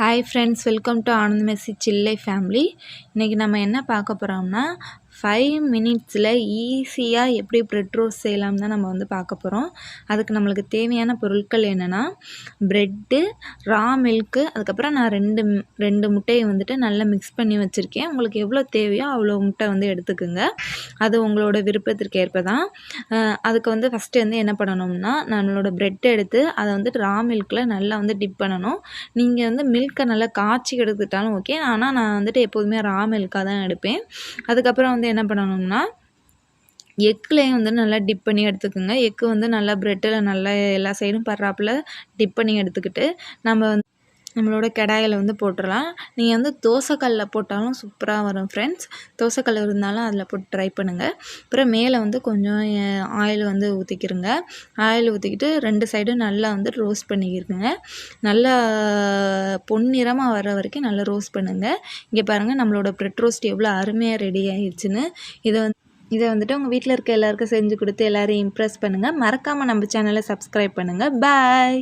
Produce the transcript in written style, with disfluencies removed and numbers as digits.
Hi friends, welcome to Anand மெஸ்ஸி சில்லை family. இன்றைக்கி நம்ம என்ன பார்க்க போகிறோம்னா 5 மினிட்ஸில் ஈஸியாக எப்படி ப்ரெட் ரோஸ்ட் செய்யலாம் தான் நம்ம வந்து பார்க்க போகிறோம். அதுக்கு நம்மளுக்கு தேவையான பொருட்கள் என்னென்னா ப்ரெட்டு, ரா மில்க்கு, அதுக்கப்புறம் நான் ரெண்டு முட்டையை வந்துட்டு நல்லா மிக்ஸ் பண்ணி வச்சுருக்கேன். உங்களுக்கு எவ்வளோ தேவையோ அவ்வளோ முட்டை வந்து எடுத்துக்குங்க. அது உங்களோட விருப்பத்திற்கு ஏற்ப தான். அதுக்கு வந்து ஃபஸ்ட்டு வந்து என்ன பண்ணணும்னா, நம்மளோட ப்ரெட்டை எடுத்து அதை வந்துட்டு ரா மில்கில் நல்லா வந்து டிப் பண்ணணும். நீங்கள் வந்து மில்கை நல்லா காய்ச்சி எடுத்துக்கிட்டாலும் ஓகே, ஆனால் நான் வந்துட்டு எப்போதுமே ரா மில்காக தான் எடுப்பேன். அதுக்கப்புறம் வந்து என்ன பண்ணணும்னா, எக்லேயும் வந்து நல்லா டிப் பண்ணி எடுத்துக்கோங்க. எக்கு வந்து நல்லா ப்ரெட்டில் நல்லா எல்லா சைடும் படுறாப்புல டிப் பண்ணி எடுத்துக்கிட்டு நம்மளோட கடாயில் வந்து போட்டுடலாம். நீங்கள் வந்து தோசைக்கல்லில் போட்டாலும் சூப்பராக வரும் ஃப்ரெண்ட்ஸ். தோசைக்கல் இருந்தாலும் அதில் போட்டு ட்ரை பண்ணுங்கள். அப்புறம் மேலே வந்து கொஞ்சம் ஆயில் வந்து ஊற்றிக்கிருங்க. ஆயில் ஊற்றிக்கிட்டு 2 சைடும் நல்லா வந்து ரோஸ்ட் பண்ணிக்கிருங்க. நல்லா பொன்னிறமாக வர வரைக்கும் நல்லா ரோஸ்ட் பண்ணுங்கள். இங்கே பாருங்கள், நம்மளோட ப்ரெட் ரோஸ்ட் எவ்வளோ அருமையாக ரெடி ஆகிடுச்சுன்னு. இதை வந்துட்டு உங்கள் வீட்டில் இருக்க எல்லாருக்கும் செஞ்சு கொடுத்து எல்லோரையும் இம்ப்ரெஸ் பண்ணுங்கள். மறக்காமல் நம்ம சேனலை சப்ஸ்கிரைப் பண்ணுங்கள். பாய்.